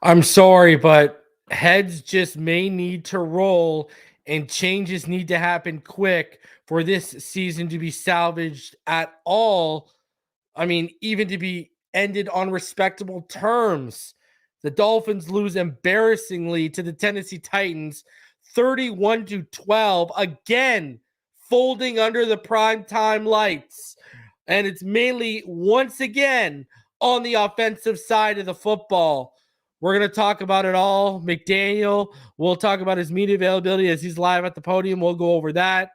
I'm sorry, but heads just may need to roll and changes need to happen quick for this season to be salvaged at all. I mean, even to be ended on respectable terms. The Dolphins lose embarrassingly to the Tennessee Titans 31-12, again folding under the primetime lights. And it's mainly once again on the offensive side of the football. We're going to talk about it all. McDaniel, we'll talk about his media availability as he's live at the podium. We'll go over that.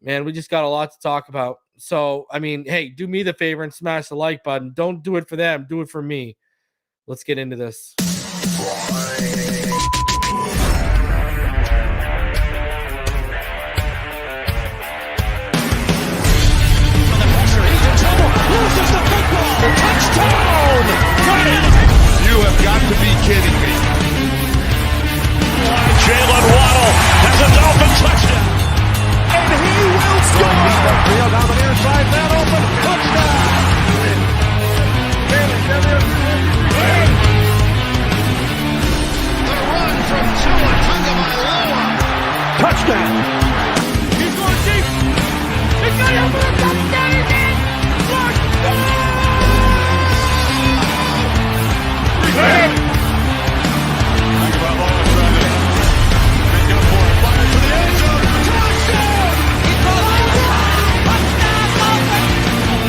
Man, we just got a lot to talk about. So, I mean, hey, do me the favor and smash the like button. Don't do it for them. Do it for me. Let's get into this. Touchdown! You have got to be kidding me. Jalen Waddle has a Dolphin touchdown. And he will score! Field down the near side, man open, touchdown! The run from Tua Tagovailoa. Touchdown! He's going deep! He's got it for a touchdown again! Touchdown!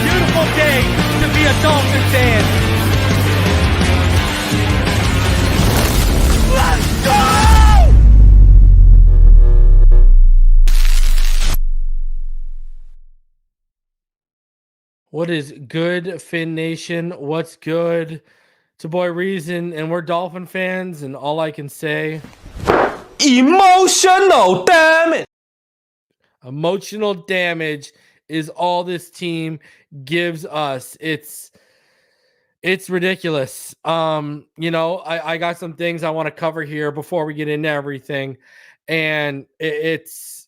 Beautiful day to be a Dolphin fan. Let's go! What is good, Finn Nation? What's good? It's a boy Reason, and we're Dolphin fans, and all I can say, emotional damage. Emotional damage is all this team gives us. It's ridiculous. I got some things I want to cover here before we get into everything. And it's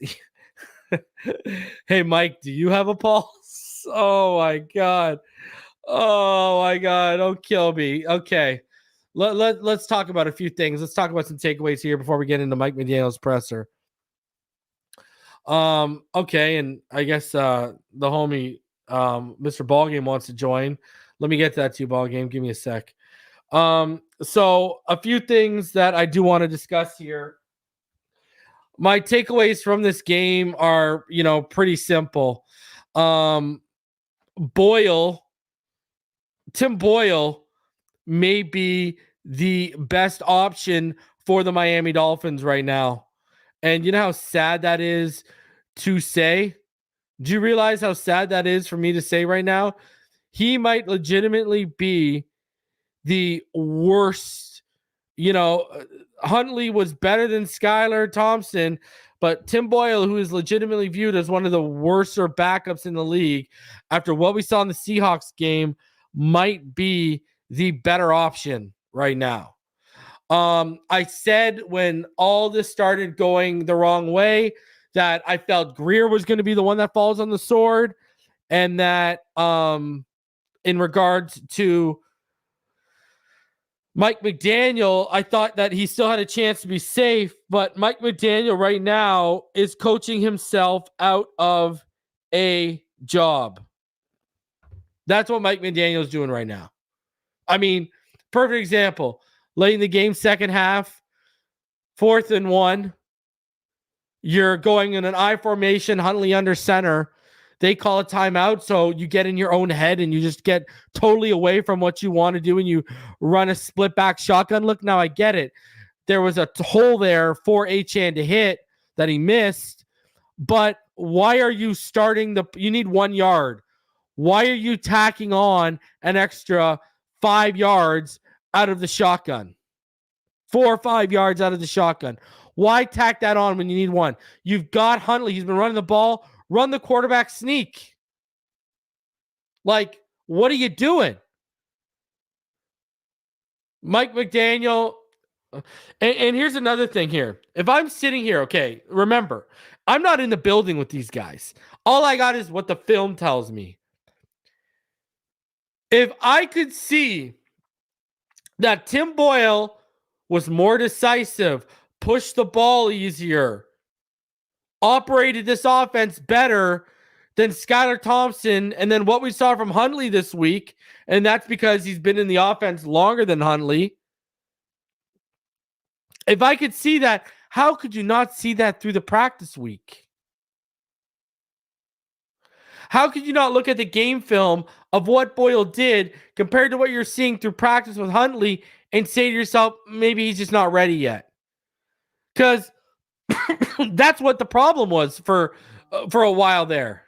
hey Mike, do you have a pulse? Oh my god. Don't kill me. Okay. Let's talk about a few things. Let's talk about some takeaways here before we get into Mike McDaniel's presser. Okay, and I guess the homie Mr. BallGame wants to join. Let me get to that too, BallGame. Give me a sec. So a few things that I do want to discuss here. My takeaways from this game are, pretty simple. Tim Boyle may be the best option for the Miami Dolphins right now. And you know how sad that is to say? Do you realize how sad that is for me to say right now? He might legitimately be the worst. Huntley was better than Skylar Thompson, but Tim Boyle, who is legitimately viewed as one of the worser backups in the league after what we saw in the Seahawks game, might be the better option right now. I said when all this started going the wrong way that I felt Greer was going to be the one that falls on the sword, and that in regards to Mike McDaniel, I thought that he still had a chance to be safe, but Mike McDaniel right now is coaching himself out of a job. That's what Mike McDaniel is doing right now. I mean, perfect example. Late in the game, second half, 4th and 1. You're going in an I formation, Huntley under center. They call a timeout, so you get in your own head and you just get totally away from what you want to do and you run a split back shotgun. Look, now I get it. There was a hole there for Achane to hit that he missed, but why are you starting you need 1 yard. Why are you tacking on an extra 5 yards out of the shotgun? 4 or 5 yards out of the shotgun. Why tack that on when you need 1? You've got Huntley. He's been running the ball. Run the quarterback sneak. Like, what are you doing? Mike McDaniel. And here's another thing here. If I'm sitting here, okay, remember, I'm not in the building with these guys. All I got is what the film tells me. If I could see that Tim Boyle was more decisive, pushed the ball easier, operated this offense better than Skylar Thompson, and then what we saw from Huntley this week, and that's because he's been in the offense longer than Huntley. If I could see that, how could you not see that through the practice week? How could you not look at the game film of what Boyle did compared to what you're seeing through practice with Huntley and say to yourself, maybe he's just not ready yet? Because that's what the problem was for a while there.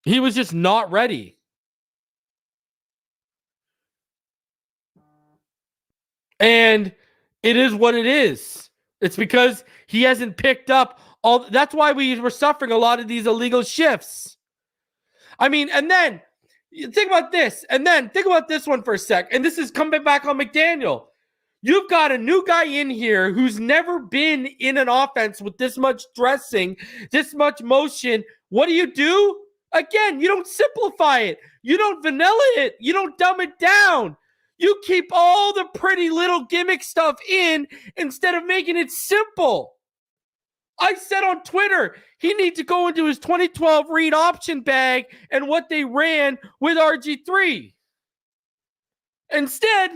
He was just not ready. And it is what it is. It's because he hasn't picked up all. That's why we were suffering a lot of these illegal shifts. I mean, and then think about this. And then think about this one for a sec. And this is coming back on McDaniel. You've got a new guy in here who's never been in an offense with this much dressing, this much motion. What do? Again, you don't simplify it. You don't vanilla it. You don't dumb it down. You keep all the pretty little gimmick stuff in instead of making it simple. I said on Twitter, he needs to go into his 2012 read option bag and what they ran with RG3. Instead,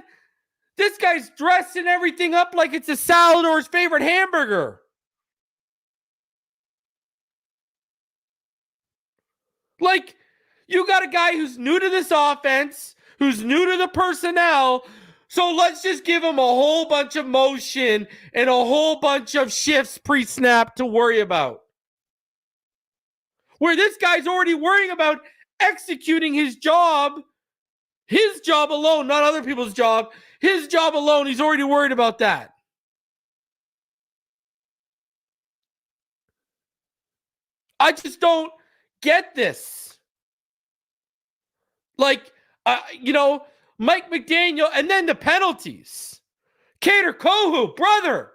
this guy's dressing everything up like it's a salad or his favorite hamburger. Like, you got a guy who's new to this offense, who's new to the personnel, so let's just give him a whole bunch of motion and a whole bunch of shifts pre-snap to worry about. Where this guy's already worrying about executing his job alone, not other people's job, his job alone, he's already worried about that. I just don't get this. Like, Mike McDaniel, and then the penalties. Kader Kohu, brother,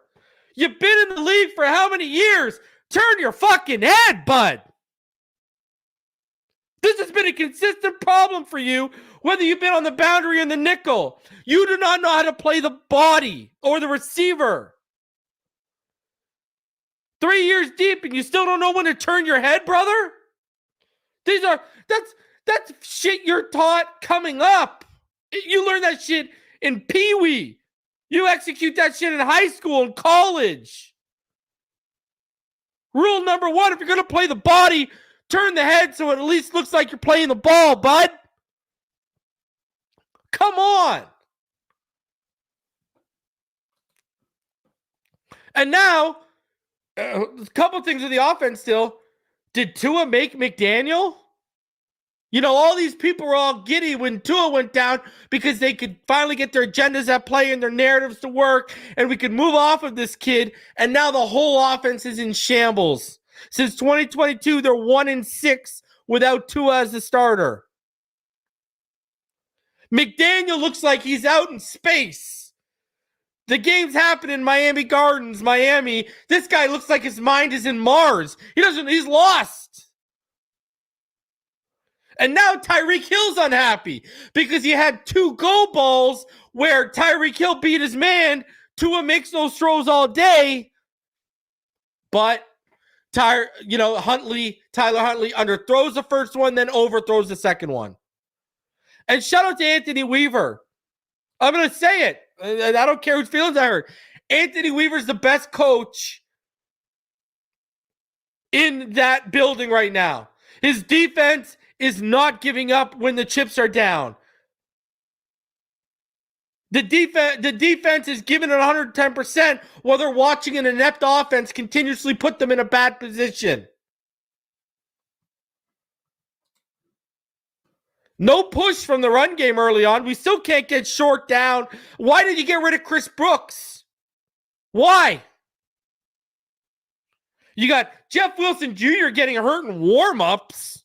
you've been in the league for how many years? Turn your fucking head, bud. This has been a consistent problem for you, whether you've been on the boundary or in the nickel. You do not know how to play the body or the receiver. 3 years deep and you still don't know when to turn your head, brother? That's shit you're taught coming up. You learn that shit in Pee-wee. You execute that shit in high school and college. Rule number one, if you're going to play the body, turn the head so it at least looks like you're playing the ball, bud. Come on. And now, a couple things with the offense still. Did Tua make McDaniel? All these people were all giddy when Tua went down because they could finally get their agendas at play and their narratives to work, and we could move off of this kid, and now the whole offense is in shambles. Since 2022, they're 1-6 without Tua as the starter. McDaniel looks like he's out in space. The games happen in Miami Gardens, Miami. This guy looks like his mind is in Mars. He's lost. And now Tyreek Hill's unhappy because he had 2 goal balls where Tyreek Hill beat his man. Tua makes those throws all day. But Tyler Huntley underthrows the first one, then overthrows the second one. And shout out to Anthony Weaver. I'm going to say it. I don't care whose feelings I hurt. Anthony Weaver's the best coach in that building right now. His defense is not giving up when the chips are down. The defense is giving it 110% while they're watching an inept offense continuously put them in a bad position. No push from the run game early on. We still can't get short down. Why did you get rid of Chris Brooks? Why? You got Jeff Wilson Jr. getting hurt in warm-ups.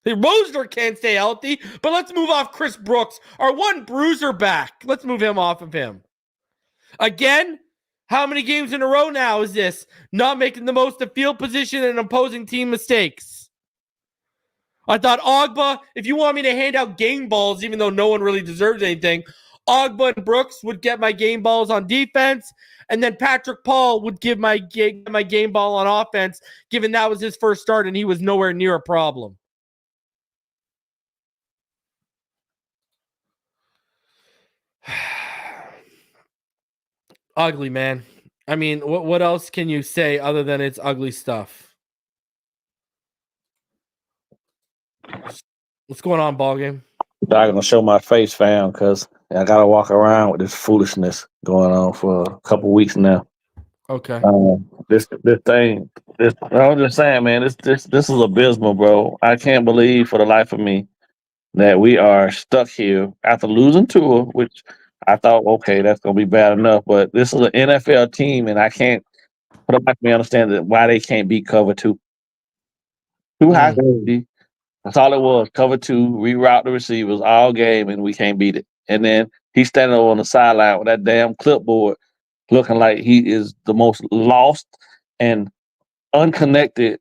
Roser can't stay healthy, but let's move off Chris Brooks, our one bruiser back. Let's move him off of him. Again, how many games in a row now is this? Not making the most of field position and opposing team mistakes. I thought, Ogba, if you want me to hand out game balls, even though no one really deserves anything, Ogba and Brooks would get my game balls on defense, and then Patrick Paul would give my game ball on offense, given that was his first start and he was nowhere near a problem. Ugly, man. I mean, what else can you say other than it's ugly stuff? What's going on, BallGame? I'm gonna show my face, fam, because I gotta walk around with this foolishness going on for a couple weeks now. Okay. This thing, I'm just saying, man, this is abysmal, bro. I can't believe for the life of me that we are stuck here after losing Tua, which I thought, okay, that's gonna be bad enough, but this is an NFL team, and I can't for the life of me understand that why they can't beat cover two. Too high safety. That's all it was. Cover two, reroute the receivers all game, and we can't beat it. And then he's standing over on the sideline with that damn clipboard, looking like he is the most lost and unconnected.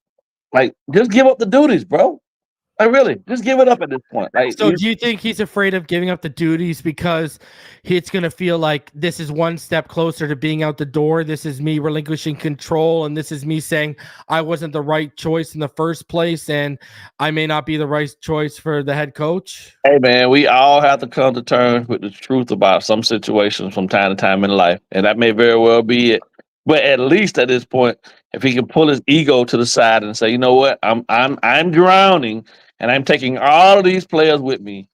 Like, just give up the duties, bro. Like, really, just give it up at this point. Like, So do you think he's afraid of giving up the duties because it's going to feel like this is one step closer to being out the door? This is me relinquishing control, and this is me saying I wasn't the right choice in the first place, and I may not be the right choice for the head coach? hey, man, we all have to come to terms with the truth about some situations from time to time in life, and that may very well be it. But at least at this point, if he can pull his ego to the side and say, you know what, I'm drowning, and I'm taking all of these players with me.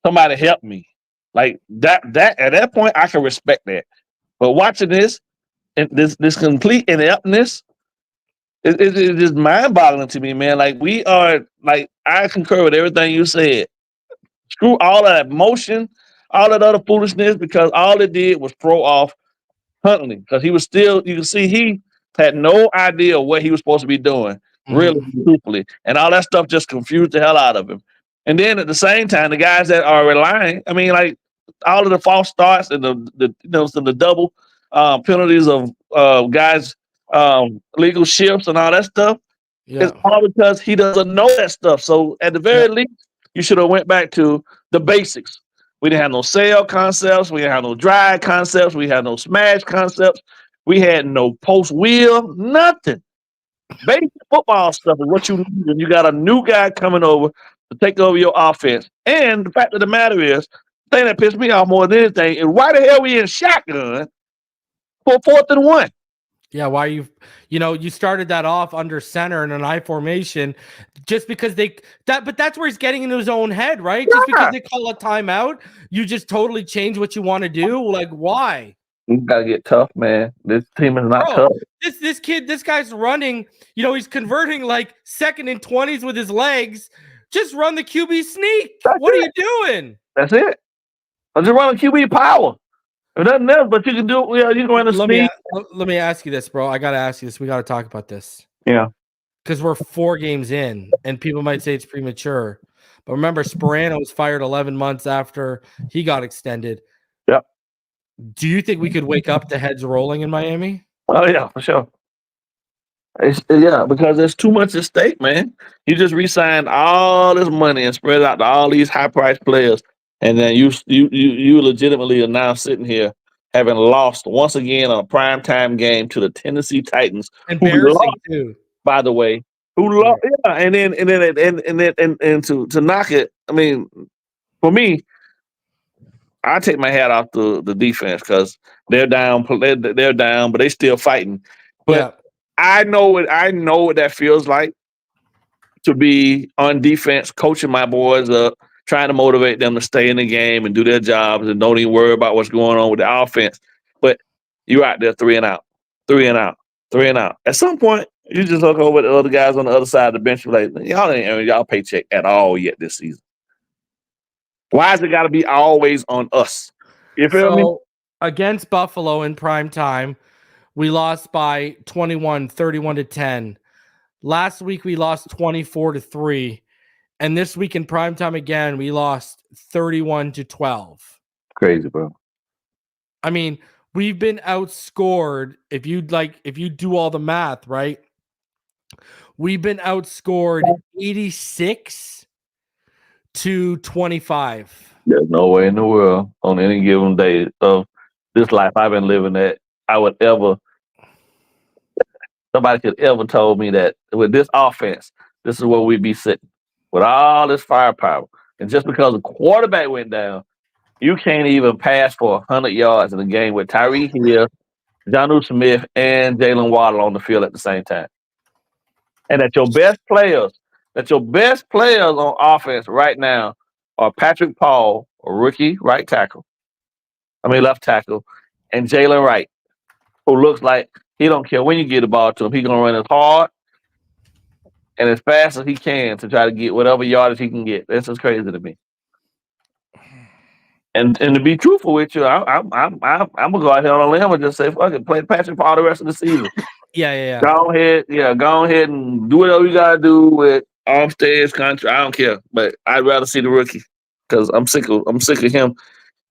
Somebody help me. Like that at that point, I can respect that. But watching this, and this complete ineptness, it's just mind-boggling to me, man. Like we are, like I concur with everything you said. Screw all of that motion, all that other foolishness, because all it did was throw off Huntley, because he was still, you can see he had no idea what he was supposed to be doing, really, truthfully. And all that stuff just confused the hell out of him. And then at the same time, the guys that are relying, I mean, like all of the false starts and the double penalties of guys legal shifts and all that stuff. Yeah. It's all because he doesn't know that stuff. So at the very least, you should have went back to the basics. We didn't have no sail concepts. We didn't have no drag concepts. We had no smash concepts. We had no post wheel, nothing. Basic football stuff is what you need when you got a new guy coming over to take over your offense. And the fact of the matter is, the thing that pissed me off more than anything is why the hell we in shotgun for 4th and 1? Yeah, why you started that off under center in an I formation just because but that's where he's getting into his own head, right? Just because they call a timeout, you just totally change what you want to do. Like, why? You gotta get tough, man. This team is not tough. This guy's running, he's converting like 2nd and 20s with his legs. Just run the QB sneak. What are you doing? That's it. Or just run a QB power. If nothing else, but you can do it. You can run a sneak. Let me ask you this, bro. I gotta ask you this. We gotta talk about this. Yeah. Because we're 4 games in, and people might say it's premature. But remember, Sperano was fired 11 months after he got extended. Yep. Do you think we could wake up to heads rolling in Miami? Oh, yeah, for sure. Because there's too much at stake, man. You just re-signed all this money and spread it out to all these high-priced players. And then you legitimately are now sitting here having lost once again on a primetime game to the Tennessee Titans. Embarrassing too, by the way. Who lost? Yeah, and then to knock it. I mean, for me, I take my hat off the defense because they're down. They're down, but they still fighting. But I know what that feels like to be on defense, coaching my boys up, trying to motivate them to stay in the game and do their jobs and don't even worry about what's going on with the offense. But you're out there 3 and out. At some point, you just look over at the other guys on the other side of the bench and be like, y'all ain't earned y'all paycheck at all yet this season. Why has it got to be always on us? You feel me? Against Buffalo in prime time, we lost by 21, 31-10. Last week, we lost 24-3. And this week in primetime again, we lost 31-12. Crazy, bro. I mean, we've been outscored. If you do all the math, right? We've been outscored 86-25. There's no way in the world on any given day of this life I've been living that somebody could ever told me that with this offense, this is where we'd be sitting with all this firepower. And just because the quarterback went down, you can't even pass for 100 yards in a game with Tyreek Hill, Jonnu Smith, and Jalen Waddle on the field at the same time. And that your best players on offense right now are Patrick Paul, a rookie left tackle, and Jalen Wright, who looks like he don't care when you get the ball to him. He's gonna run as hard and as fast as he can to try to get whatever yardage he can get. That's just crazy to me. And to be truthful with you, I'm gonna go out here on a limb and just say, fuck it, play Patrick Paul the rest of the season. Yeah. Go ahead and do whatever you gotta do with Armstead's contract. I don't care, but I'd rather see the rookie because I'm sick of him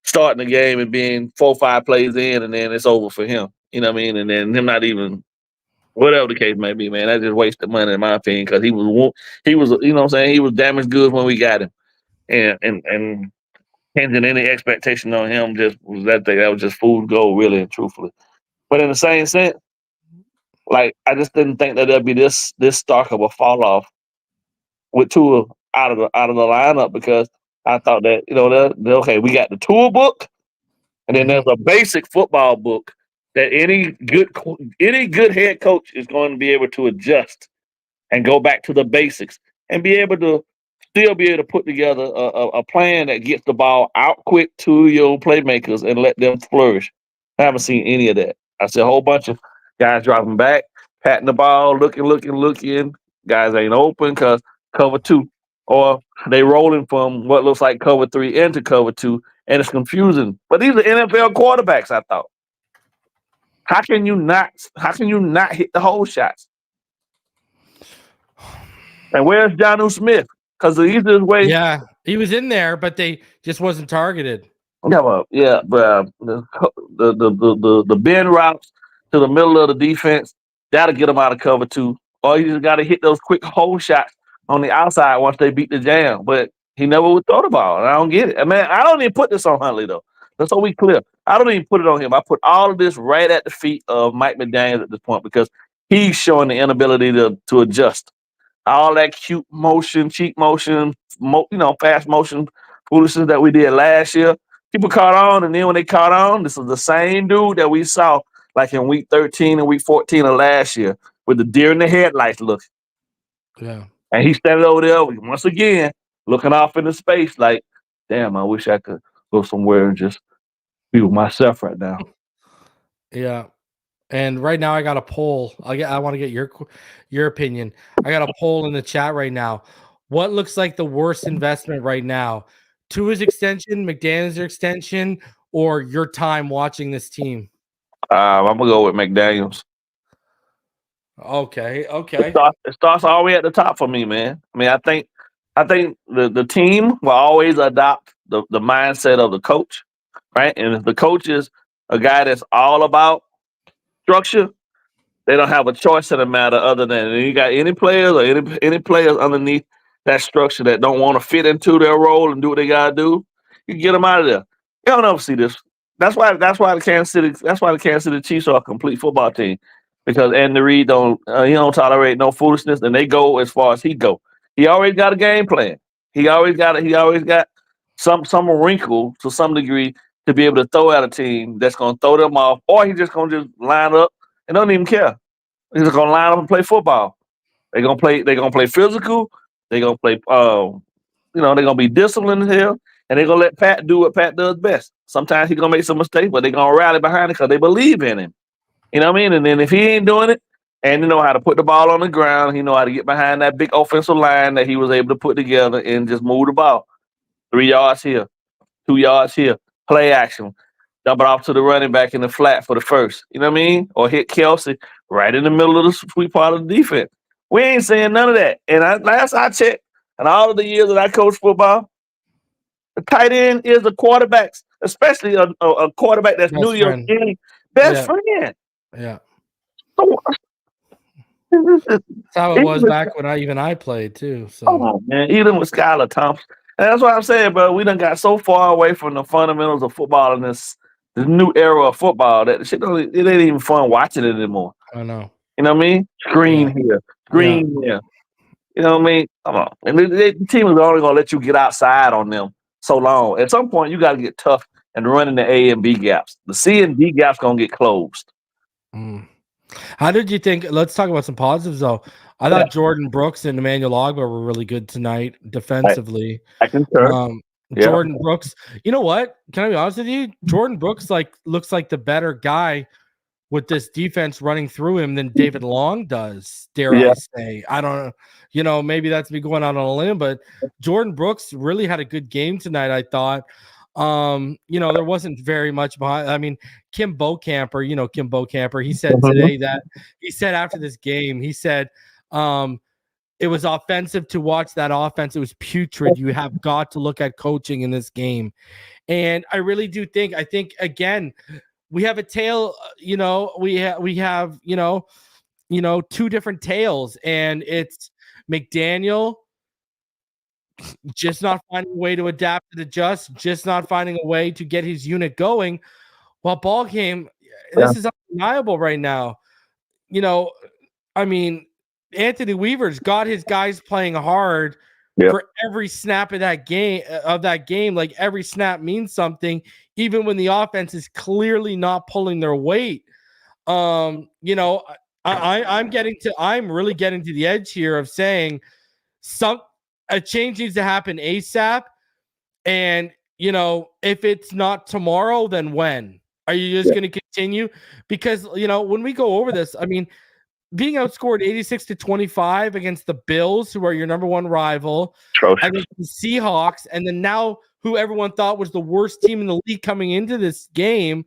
starting the game and being 4 or 5 plays in, and then it's over for him. You know what I mean? And then him not even whatever the case may be, man. That's just wasted money in my opinion because he was you know what I'm saying, he was damaged goods when we got him, and hinging any expectation on him just was that was just food gold, really and truthfully. But in the same sense, like I just didn't think that there'd be this stark of a fall off with Tua out of the lineup because I thought that okay, we got the Tua book, and then there's a basic football book that any good head coach is going to be able to adjust and go back to the basics and be able to still be able to put together a plan that gets the ball out quick to your playmakers and let them flourish. I haven't seen any of that. I see a whole bunch of guys dropping back, patting the ball, looking. Guys ain't open because cover 2. Or they rolling from what looks like cover 3 into cover 2, and it's confusing. But these are NFL quarterbacks, I thought. How can you not hit the hole shots? And where's Jonnu Smith? Because the easiest way. Yeah, he was in there, but they just wasn't targeted. Yeah, but the bend routes to the middle of the defense, that'll get them out of cover 2. Or you just got to hit those quick hole shots on the outside once they beat the jam. But he never would throw the ball, and I don't get it. I mean, I don't even put this on Huntley, though. That's so we clear. I don't even put it on him. I put all of this right at the feet of Mike McDaniel at this point because he's showing the inability to adjust. All that cute motion, cheap motion, fast motion foolishness that we did last year. People caught on, and then when they caught on, this was the same dude that we saw like in week 13 and week 14 of last year with the deer in the headlights look. Yeah. And he's standing over there once again, looking off into space like, damn, I wish I could go somewhere and just be with myself right now. Yeah. And right now I got a poll. I want to get your opinion. I got a poll in the chat right now. What looks like the worst investment right now? Tua's extension, McDaniel's extension, or your time watching this team? I'm gonna go with McDaniel's. Okay. It starts all the way at the top for me, man. I mean, I think the team will always adopt the mindset of the coach, right? And if the coach is a guy that's all about structure, they don't have a choice in the matter other than you got any players or any players underneath that structure that don't want to fit into their role and do what they gotta do. You get them out of there. You don't ever see this. That's why the Kansas City Chiefs are a complete football team because Andy Reid don't tolerate no foolishness, and they go as far as he go. He always got a game plan. He always got some wrinkle to some degree to be able to throw at a team that's going to throw them off, or he's just going to just line up and don't even care. He's just going to line up and play football. They're going to play physical. They're going to play, they're going to be disciplined as hell, and they're going to let Pat do what Pat does best. Sometimes he's going to make some mistakes, but they're going to rally behind it because they believe in him. You know what I mean? And then if he ain't doing it, and he know how to put the ball on the ground, he know how to get behind that big offensive line that he was able to put together and just move the ball. 3 yards here, 2 yards here, play action. Dump it off to the running back in the flat for the first. You know what I mean? Or hit Kelsey right in the middle of the sweet part of the defense. We ain't saying none of that. And last I checked, and all of the years that I coached football, the tight end is a quarterback, especially a quarterback that's New York best friend. Yeah. So, that's how it was back when I played too. So man, even with Skylar Thompson, And that's what I'm saying, bro. We done got so far away from the fundamentals of football in this new era of football that the shit it ain't even fun watching it anymore. I know. You know what I mean? Screen here, screen here. You know what I mean? Come on. And the team is only gonna let you get outside on them so long. At some point, you got to get tough and running the A and B gaps. The C and D gaps gonna get closed. How did you think? Let's talk about some positives though. I thought Jordan Brooks and Emmanuel Ogba were really good tonight defensively. I concur. Jordan Brooks. You know what? Can I be honest with you? Jordan Brooks looks like the better guy with this defense running through him than David Long does. Dare I say? I don't know. You know, maybe that's me going out on a limb, but Jordan Brooks really had a good game tonight, I thought. You know, there wasn't very much behind. I mean, Kim Bocamper, he said today that he said after this game, he said, it was offensive to watch that offense. It was putrid. You have got to look at coaching in this game. And I really do think, again, we have a tale, we have, two different tales, and it's McDaniel just not finding a way to adapt and adjust, just not finding a way to get his unit going. While BallGame, this is undeniable right now. I mean, Anthony Weaver's got his guys playing hard for every snap of that game. Like every snap means something, even when the offense is clearly not pulling their weight. I'm really getting to the edge here of saying a change needs to happen ASAP. And, if it's not tomorrow, then when? Are you just going to continue? Because, when we go over this, I mean, being outscored 86-25 against the Bills, who are your number one rival, against the Seahawks, and then now who everyone thought was the worst team in the league coming into this game,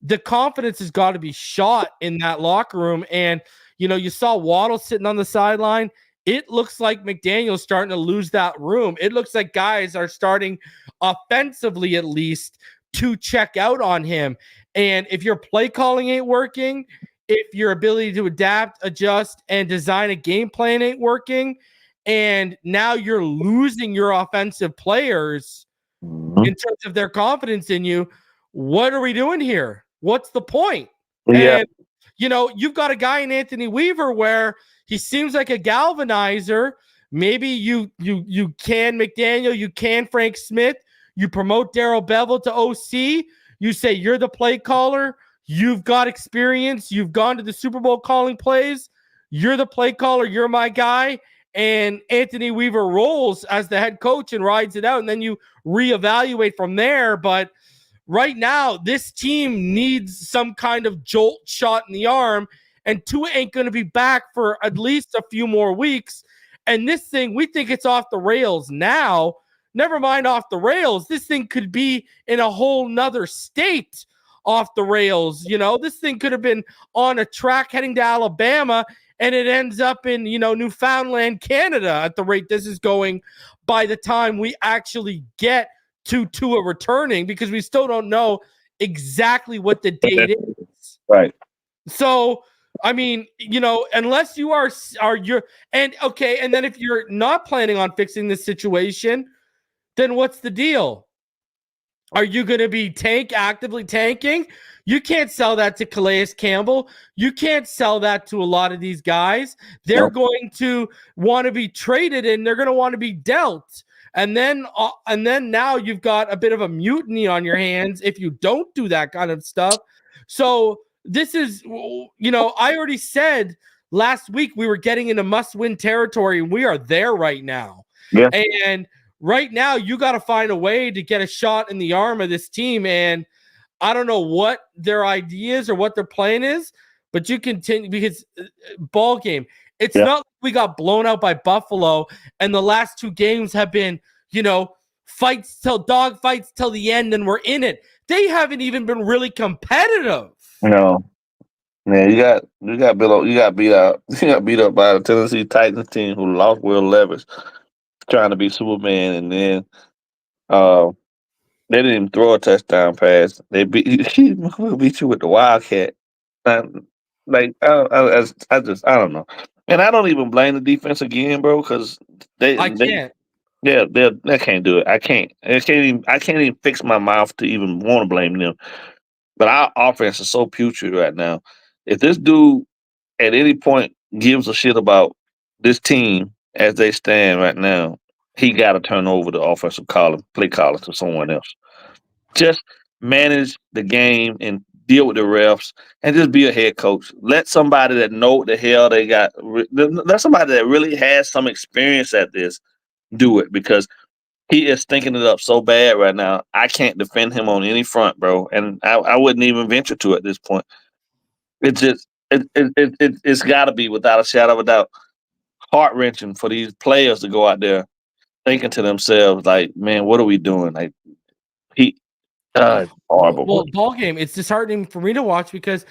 the confidence has got to be shot in that locker room. And, you saw Waddle sitting on the sideline. It looks like McDaniel's starting to lose that room. It looks like guys are starting, offensively at least, to check out on him. And if your play calling ain't working, if your ability to adapt, adjust, and design a game plan ain't working, and now you're losing your offensive players in terms of their confidence in you, what are we doing here? What's the point? Yeah. And, you've got a guy in Anthony Weaver where he seems like a galvanizer. Maybe you can McDaniel, you can Frank Smith, you promote Darrell Bevel to OC, you say you're the play caller, you've got experience, you've gone to the Super Bowl calling plays, you're the play caller, you're my guy, and Anthony Weaver rolls as the head coach and rides it out, and then you reevaluate from there. But right now, this team needs some kind of jolt shot in the arm, and Tua ain't going to be back for at least a few more weeks. And this thing, we think it's off the rails now. Never mind off the rails. This thing could be in a whole nother state off the rails. This thing could have been on a track heading to Alabama, and it ends up in, Newfoundland, Canada at the rate this is going by the time we actually get to Tua returning, because we still don't know exactly what the date is. Right. So, I mean, unless you are and then if you're not planning on fixing this situation, then what's the deal? Are you going to be actively tanking? You can't sell that to Calais Campbell. You can't sell that to a lot of these guys. They're going to want to be traded, and they're going to want to be dealt. And then now you've got a bit of a mutiny on your hands if you don't do that kind of stuff. So this is, I already said last week we were getting into must-win territory, and we are there right now. Yeah. And right now you got to find a way to get a shot in the arm of this team. And I don't know what their ideas or what their plan is, but you continue, because BallGame, it's not like we got blown out by Buffalo and the last two games have been, dog fights till the end and we're in it. They haven't even been really competitive. No. Man, you got beat up by the Tennessee Titans team who lost Will Levis trying to be Superman, and then they didn't even throw a touchdown pass. They beat you with the Wildcat. I don't know. And I don't even blame the defense again, bro, because I can't. They can't do it. I can't even fix my mouth to even want to blame them. But our offense is so putrid right now. If this dude at any point gives a shit about this team as they stand right now, he got to turn over the offensive play caller to someone else. Just manage the game and deal with the refs and just be a head coach. Let somebody that know what the hell they got. Let somebody that really has some experience at this do it, because he is stinking it up so bad right now. I can't defend him on any front, bro. And I wouldn't even venture to at this point. It's just it's got to be, without a shadow of a doubt, heart wrenching for these players to go out there thinking to themselves like, "Man, what are we doing?" Like he, it's horrible. Well, ball game. It's disheartening for me to watch because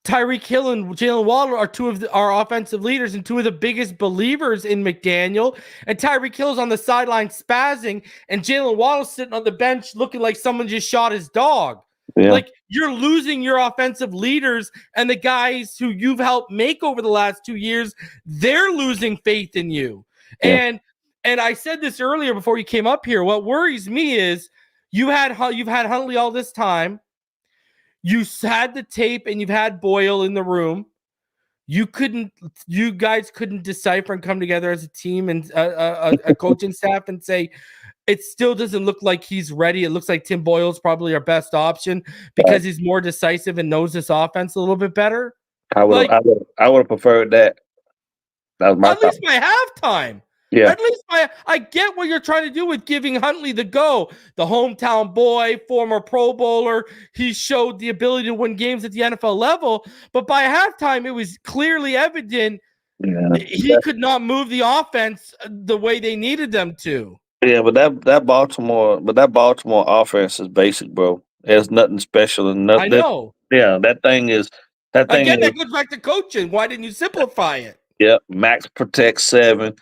Tyreek Hill and Jalen Waddle are two of our offensive leaders and two of the biggest believers in McDaniel. And Tyreek Hill's on the sideline spazzing, and Jalen Waddle's sitting on the bench looking like someone just shot his dog. Yeah. Like, you're losing your offensive leaders, and the guys who you've helped make over the last 2 years, they're losing faith in you. Yeah. And I said this earlier before you came up here. What worries me is you've had Huntley all this time. You had the tape and you've had Boyle in the room. You guys couldn't decipher and come together as a team and a coaching staff and say, it still doesn't look like he's ready. It looks like Tim Boyle's probably our best option because he's more decisive and knows this offense a little bit better. I would have preferred that. That was my at least by halftime. Yeah. At least I get what you're trying to do with giving Huntley the go. The hometown boy, former Pro Bowler. He showed the ability to win games at the NFL level. But by halftime, it was clearly evident he could not move the offense the way they needed them to. Yeah, but that Baltimore offense is basic, bro. There's nothing special and nothing. I know. That thing is. That goes back to coaching. Why didn't you simplify it? Yep, max protect 7.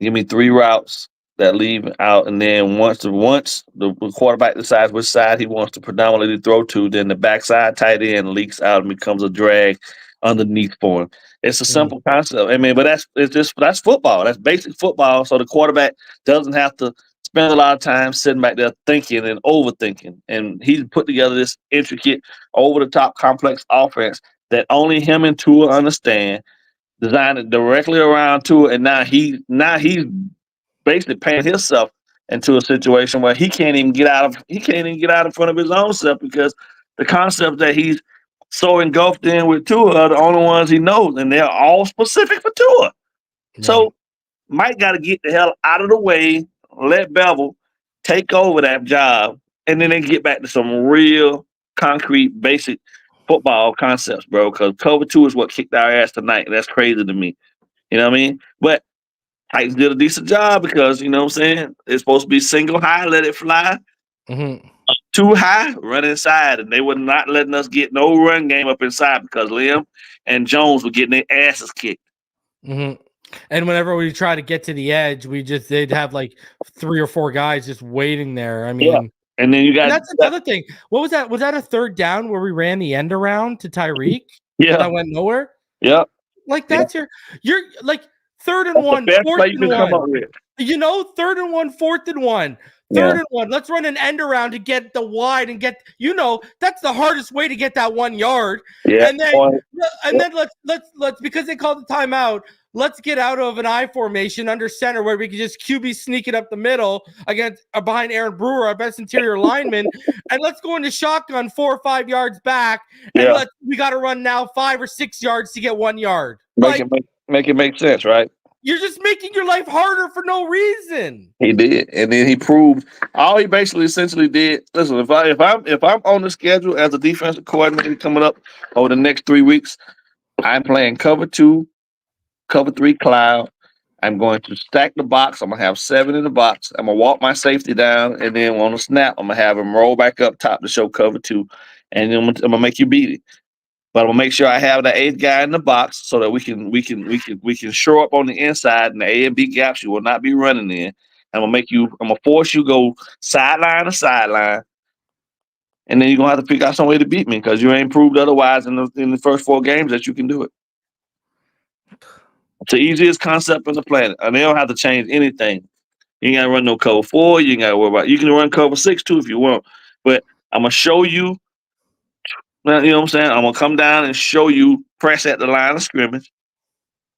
Give me 3 routes that leave out, and then once the quarterback decides which side he wants to predominantly throw to, then the backside tight end leaks out and becomes a drag underneath for him. It's a simple concept. I mean, but that's football. That's basic football. So the quarterback doesn't have to spend a lot of time sitting back there thinking and overthinking. And he's put together this intricate, over-the-top, complex offense that only him and Tua understand. Designed it directly around Tua, and now he's basically painted himself into a situation where he can't even get out in front of his own self, because the concepts that he's so engulfed in with Tua are the only ones he knows, and they're all specific for Tua. Yeah. So Mike got to get the hell out of the way, let Bevel take over that job, and then they get back to some real concrete, basic football concepts, bro, because cover 2 is what kicked our ass tonight. And that's crazy to me. You know what I mean? But Titans did a decent job because, you know what I'm saying, it's supposed to be single high, let it fly. Mm-hmm. Too high, run inside. And they were not letting us get no run game up inside because Liam and Jones were getting their asses kicked. Mm-hmm. And whenever we try to get to the edge, they'd have like 3 or 4 guys just waiting there. I mean, yeah. And then that's another thing. What was that? Was that a third down where we ran the end around to Tyreek? Yeah. That went nowhere? Yeah. Like that's you're like 3rd and 1, 4th and 1. You know, 3rd and 1, 4th and 1. 3rd and 1. Let's run an end around to get the wide and get, that's the hardest way to get that 1 yard. Yeah. And then let's because they called the timeout. Let's get out of an I formation under center where we can just QB sneak it up the middle against behind Aaron Brewer, our best interior lineman, and let's go into shotgun 4 or 5 yards back, and we got to run now 5 or 6 yards to get 1 yard. Make it make sense, right? You're just making your life harder for no reason. He did, and then he proved all he basically essentially did. Listen, if I'm on the schedule as a defensive coordinator coming up over the next 3 weeks, I'm playing cover 2. Cover 3 cloud. I'm going to stack the box. I'm going to have 7 in the box. I'm going to walk my safety down, and then on the snap, I'm going to have him roll back up top to show cover 2, and then I'm going to make you beat it. But I'm going to make sure I have the 8th guy in the box so that we can shore up on the inside, and the A and B gaps you will not be running in. I'm going to force you go sideline to sideline, and then you're going to have to figure out some way to beat me because you ain't proved otherwise in the first 4 games that you can do it. It's the easiest concept on the planet, and they don't have to change anything. You ain't got to run no cover 4. You ain't got to worry about. You can run cover 6 too if you want. But I'm gonna show you. You know what I'm saying? I'm gonna come down and show you press at the line of scrimmage.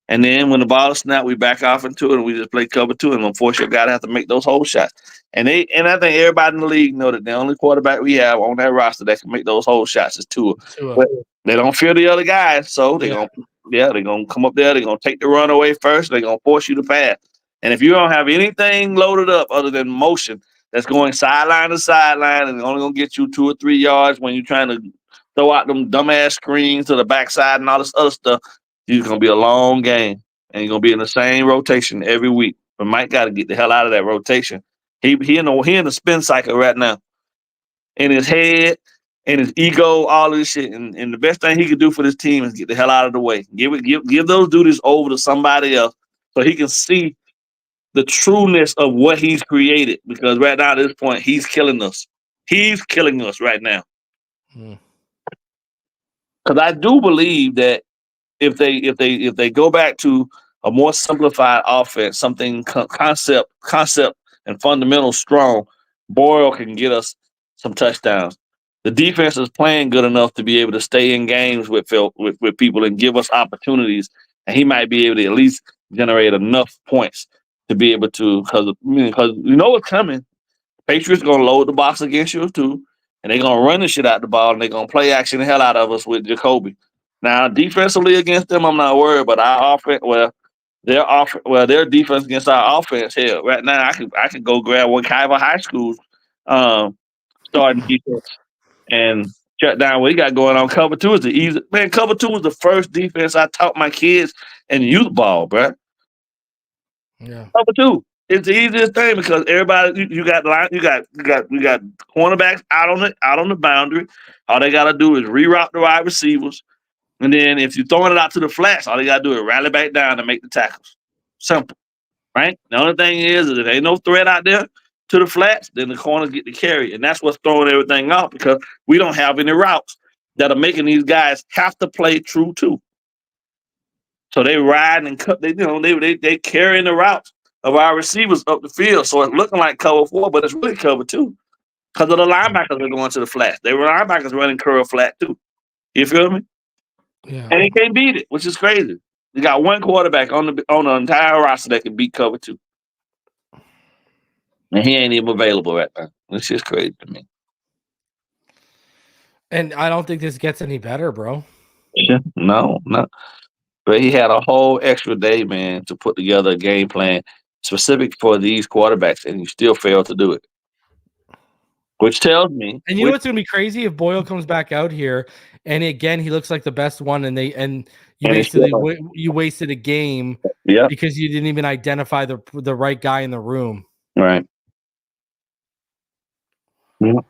And then when the ball is snapped, we back off into it and we just play cover 2 and unfortunately got to have to make those hole shots. And I think everybody in the league know that the only quarterback we have on that roster that can make those hole shots is Tua. But they don't fear the other guys, so they're gonna come up there, they're gonna take the run away first, they're gonna force you to pass. And if you don't have anything loaded up other than motion that's going sideline to sideline and only gonna get you 2 or 3 yards when you're trying to throw out them dumbass screens to the backside and all this other stuff, it's gonna be a long game, and you're gonna be in the same rotation every week. But Mike got to get the hell out of that rotation. He in the spin cycle right now, in his head, in his ego, all of this shit. And the best thing he could do for this team is get the hell out of the way. Give those duties over to somebody else so he can see the trueness of what he's created. Because right now at this point, he's killing us. He's killing us right now. Because I do believe that if they go back to a more simplified offense, something concept and fundamental strong, Boyle can get us some touchdowns. The defense is playing good enough to be able to stay in games with people and give us opportunities, and he might be able to at least generate enough points to be able to, because you know what's coming. Patriots gonna load the box against you too, and they're gonna run the shit out the ball, and they're gonna play action the hell out of us with Jacoby. Now, defensively against them, I'm not worried, but our offense, their defense against our offense, hell, right now I could go grab one Kaiva High School's starting defense and shut down what he got going on. Cover 2 is the easy man. Cover 2 was the first defense I taught my kids in youth ball, bro. Yeah, Cover 2. It's the easiest thing because everybody you got cornerbacks out on the boundary. All they gotta do is reroute the wide receivers. And then if you're throwing it out to the flats, all you got to do is rally back down and make the tackles. Simple, right? The only thing is if there ain't no threat out there to the flats, then the corners get the carry. And that's what's throwing everything off because we don't have any routes that are making these guys have to play true too. So they ride and cut. They carrying the routes of our receivers up the field. So it's looking like cover 4, but it's really cover 2 because of the linebackers are going to the flats. They were linebackers running curl flat too. You feel me? yeah. And he can't beat it, which is crazy. You got one quarterback on the entire roster that can beat cover 2. And he ain't even available right now. It's just crazy to me. And I don't think this gets any better, bro. No. But he had a whole extra day, man, to put together a game plan specific for these quarterbacks, and he still failed to do it. Which tells me. And you know what's gonna be crazy if Boyle comes back out here, and again he looks like the best one, and you basically you wasted a game, because you didn't even identify the right guy in the room. Right. Yeah.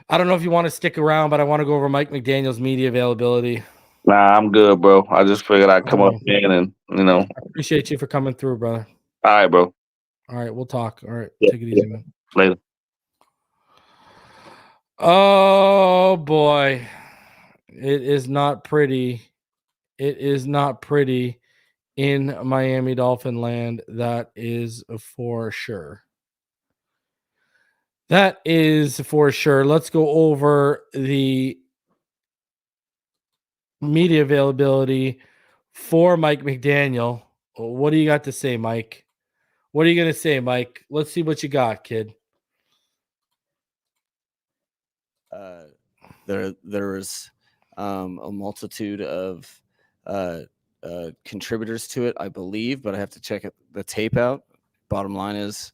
I don't know if you want to stick around, but I want to go over Mike McDaniel's media availability. Nah, I'm good, bro. I just figured I'd come up in and I appreciate you for coming through, brother. All right, bro. All right, we'll talk. All right, take it easy, man. Later. Oh boy, it is not pretty. It is not pretty in Miami Dolphin land. That is for sure. That is for sure. Let's go over the media availability for Mike McDaniel. What do you got to say, Mike? What are you going to say, Mike? Let's see what you got, kid. There was a multitude of contributors to it, I believe, but I have to check the tape out. Bottom line is,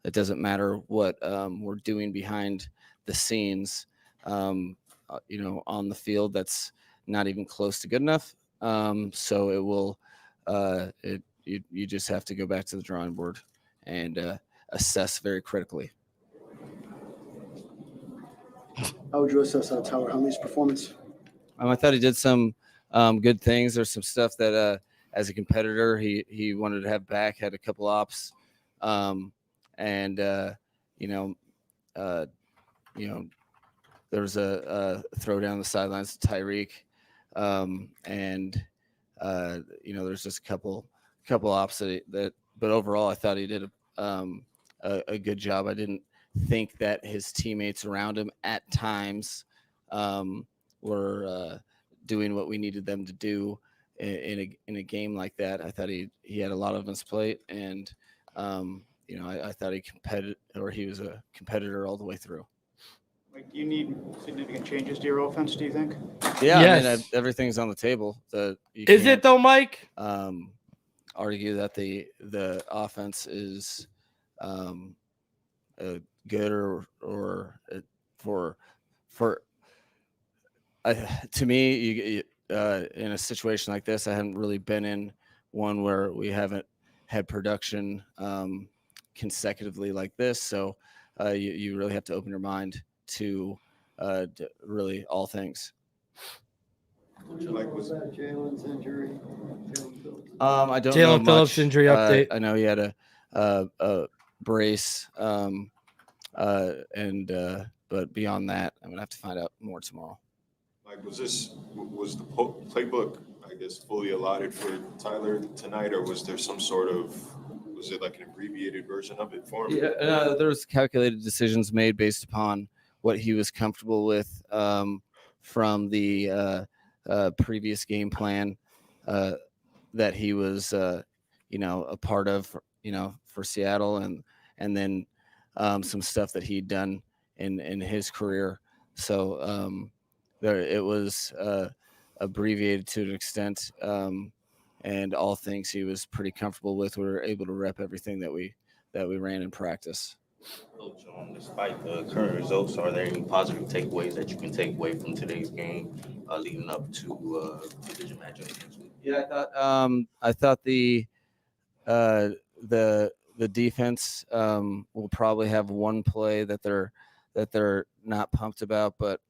it doesn't matter what we're doing behind the scenes. On the field, that's not even close to good enough. So it will. You just have to go back to the drawing board and assess very critically. How would you assess Tyler Huntley's performance? I thought he did some good things. There's some stuff that, as a competitor, he wanted to have back. Had a couple ops, there was a throw down the sidelines to Tyreek, there's just a couple ops that. But overall, I thought he did a good job. I didn't think that his teammates around him at times were doing what we needed them to do in a game like that. I thought he had a lot on his plate, and I thought he was a competitor all the way through. Like, do you need significant changes to your offense, do you think? Yeah, Yes. I mean, everything's on the table. Is it though, Mike? Argue that the offense is good or for to me, in a situation like this, I haven't really been in one where we haven't had production consecutively like this. So you really have to open your mind to really all things. Like, was that Jalen's injury? I don't Jalen know Phillips much. injury update. I know he had a brace, but beyond that, I'm gonna have to find out more tomorrow. Like, was the playbook, I guess, fully allotted for Tyler tonight, or was there some sort of, was it like an abbreviated version of it for him? Yeah, there was calculated decisions made based upon what he was comfortable with from the previous game plan that he was, a part of, for Seattle, and then some stuff that he'd done in his career. So it was abbreviated to an extent, and all things he was pretty comfortable with. We were able to rep everything that we ran in practice. Coach, despite the current results, are there any positive takeaways that you can take away from today's game leading up to division matchup next week? Yeah, I thought the defense will probably have one play that they're not pumped about, but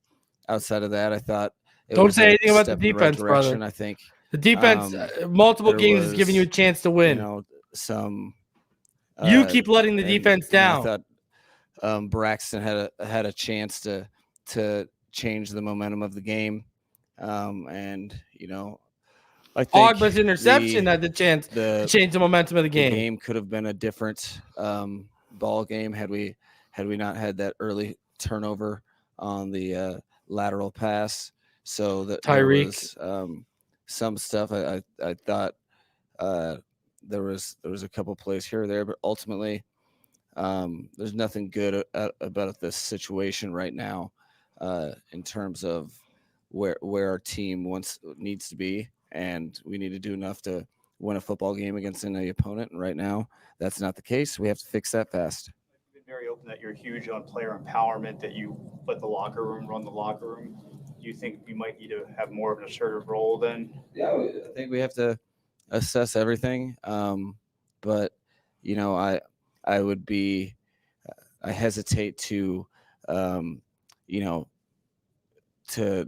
outside of that, I thought Don't say anything about the defense, brother. brother. I think The defense, multiple games is giving you a chance to win. You keep letting the defense down. I thought Braxton had a chance to change the momentum of the game, and I think Ogba's interception had the chance to change the momentum of the game. The game could have been a different ball game had we not had that early turnover on the lateral pass. So that Tyreek. there was some stuff. I thought there was a couple plays here or there, but ultimately there's nothing good about this situation right now in terms of where our team needs to be, and we need to do enough to win a football game against any opponent. And right now, that's not the case. We have to fix that fast. You've been very open that you're huge on player empowerment, that you let the locker room run the locker room. Do you think you might need to have more of an assertive role then? Yeah, I think we have to assess everything. But I hesitate to to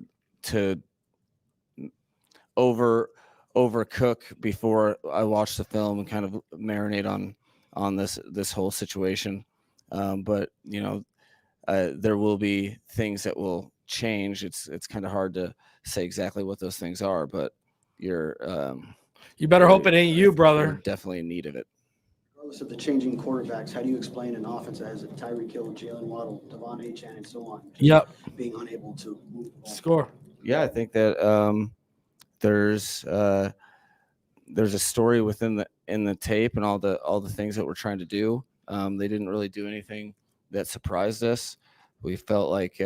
overcook before I watch the film and kind of marinate on this whole situation. But there will be things that will change. It's kind of hard to say exactly what those things are, but you better hope it ain't you, brother. We're definitely in need of it. Regardless of the changing quarterbacks, how do you explain an offense that has a Tyreek Hill, Jalen Waddle, Devon Achane, and so on? Yep. Being unable to move the ball. Score. Yeah, I think that there's a story within the tape and all the things that we're trying to do. They didn't really do anything that surprised us. We felt like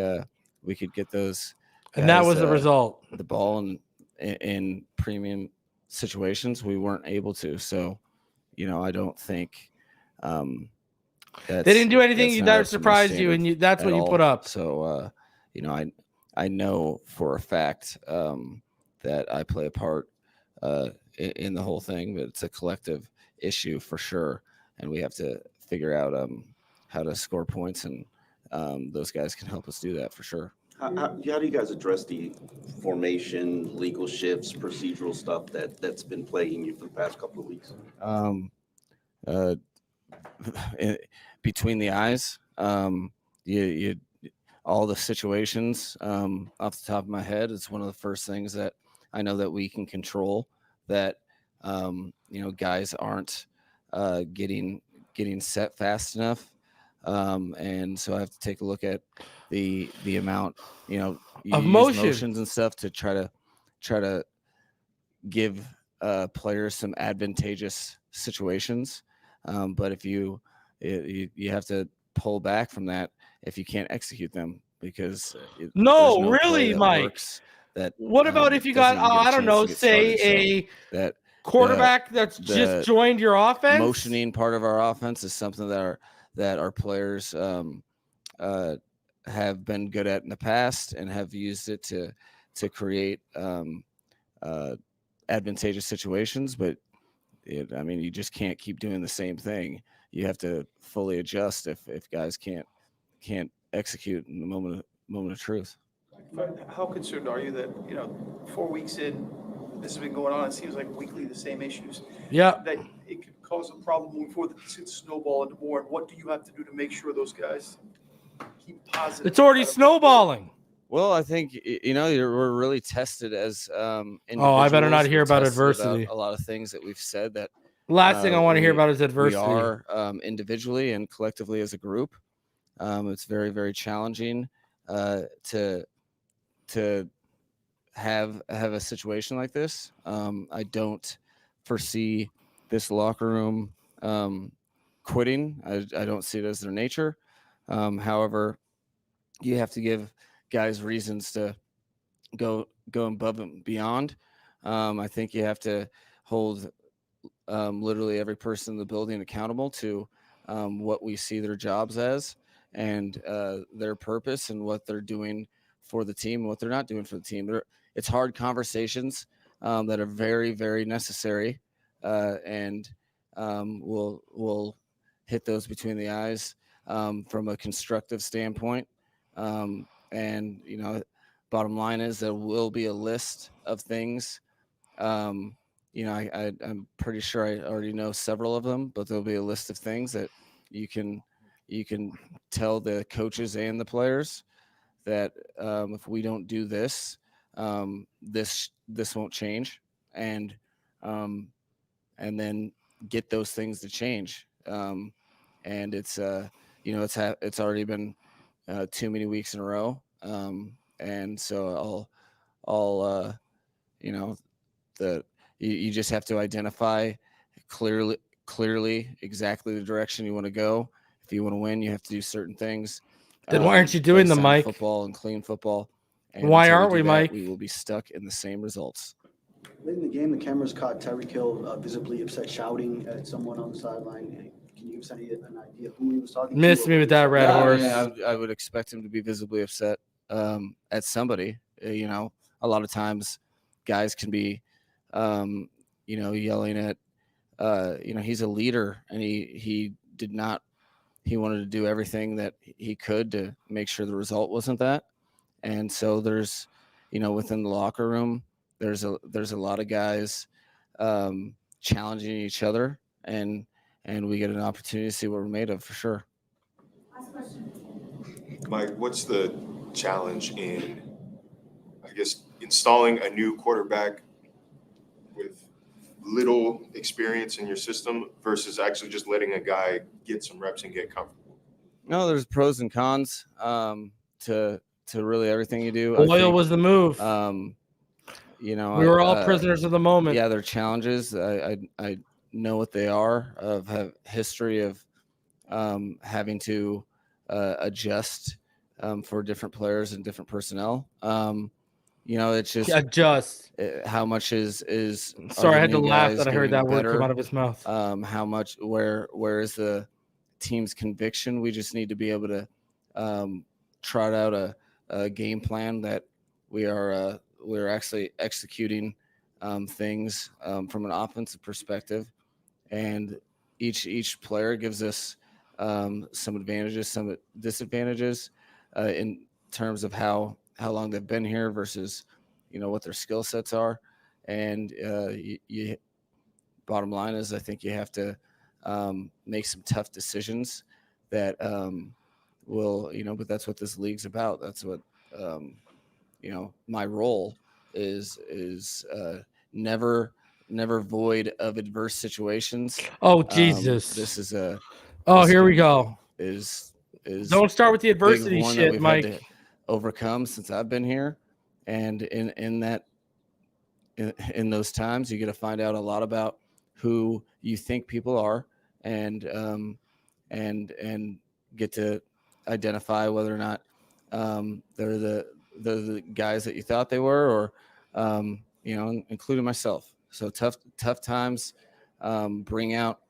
we could get those guys, And that was the result. The ball in premium situations, we weren't able to. So, I don't think they didn't do anything that surprised you, and that's what you put up. So, I know for a fact that I play a part in the whole thing, but it's a collective issue for sure, and we have to figure out how to score points, and those guys can help us do that for sure. How do you guys address the formation, legal shifts, procedural stuff that's been plaguing you for the past couple of weeks? Between the eyes, you all the situations off the top of my head, it's one of the first things that I know that we can control, that guys aren't getting getting set fast enough. And so I have to take a look at the amount, you Of use motion. motions and stuff to try to give players some advantageous situations. But if you have to pull back from that if you can't execute them, because there's No, no play really, that Mike. works that What about if you got, doesn't even get a I don't chance to know, get say started. So a that quarterback that's the just joined your offense? motioning part of our offense is something that our players have been good at in the past and have used it to create advantageous situations. But you just can't keep doing the same thing. You have to fully adjust if guys can't execute in the moment of truth. How concerned are you that 4 weeks in, this has been going on? It seems like weekly the same issues. Yeah. That it could cause a problem moving forward. That it's snowballing more. And what do you have to do to make sure those guys keep positive? It's already snowballing. Well, I think we're really tested as I better not individuals. hear We're about tested adversity. a lot of things that we've said that Last thing I want to hear about is we adversity. are individually and collectively as a group. It's very, very challenging to have a situation like this. I don't foresee this locker room quitting. I don't see it as their nature. However, you have to give guys reasons to go above and beyond. I think you have to hold literally every person in the building accountable to what we see their jobs as and their purpose and what they're doing for the team and what they're not doing for the team. It's hard conversations that are very, very necessary, and we'll hit those between the eyes from a constructive standpoint. And bottom line is there will be a list of things. I'm pretty sure I already know several of them, but there'll be a list of things that you can tell the coaches and the players that if we don't do this, this won't change, and then get those things to change. And it's it's already been too many weeks in a row, and so you just have to identify clearly exactly the direction you want to go. If you want to win, you have to do certain things. Then why aren't you doing play them, sound Mike? Football and clean football. And Why until aren't do we, that, Mike? We will be stuck in the same results. Late in the game, the cameras caught Tyreek Hill visibly upset, shouting at someone on the sideline. Can you give us an idea of who he was talking to? Missed me with that red horse. I would expect him to be visibly upset at somebody. A lot of times guys can be, yelling at, he's a leader, and he wanted to do everything that he could to make sure the result wasn't that. And so there's, within the locker room, there's a lot of guys challenging each other, and we get an opportunity to see what we're made of for sure. Last question. Mike, what's the challenge in, I guess, installing a new quarterback with little experience in your system versus actually just letting a guy get some reps and get comfortable? No, there's pros and cons to really everything you do. Oil was the move. We were all prisoners of the moment. Yeah, there are challenges. I know what they are. Have history of having to adjust for different players and different personnel. It's just adjust. How much is Sorry, I had to laugh that I heard that word come out of his mouth. How much? Where is the team's conviction? We just need to be able to trot out a game plan that we're actually executing things from an offensive perspective, and each player gives us some advantages, some disadvantages in terms of how long they've been here versus what their skill sets are. And bottom line is, I think you have to make some tough decisions that will, but that's what this league's about. That's what my role is never void of adverse situations. Oh, Jesus. This is a Oh, this here we game go. is Don't start with the big adversity one that shit, we've Mike. had to overcome since I've been here, and in those times, you get to find out a lot about who you think people are, and get to identify whether or not they're the guys that you thought they were, or including myself. So tough times bring out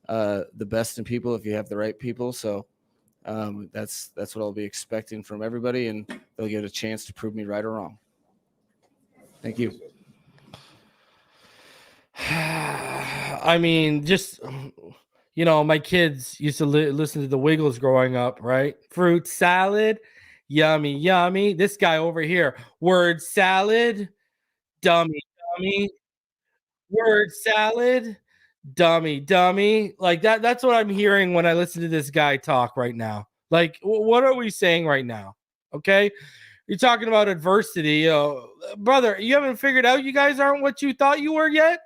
the best in people if you have the right people. So that's what I'll be expecting from everybody, and they'll get a chance to prove me right or wrong. Thank you. I mean, just my kids used to listen to the Wiggles growing up, right? Fruit salad, yummy, yummy. This guy over here, word salad, dummy, dummy. Word salad, dummy, dummy. Like that. That's what I'm hearing when I listen to this guy talk right now. Like, what are we saying right now? Okay, you're talking about adversity, brother. You haven't figured out you guys aren't what you thought you were yet.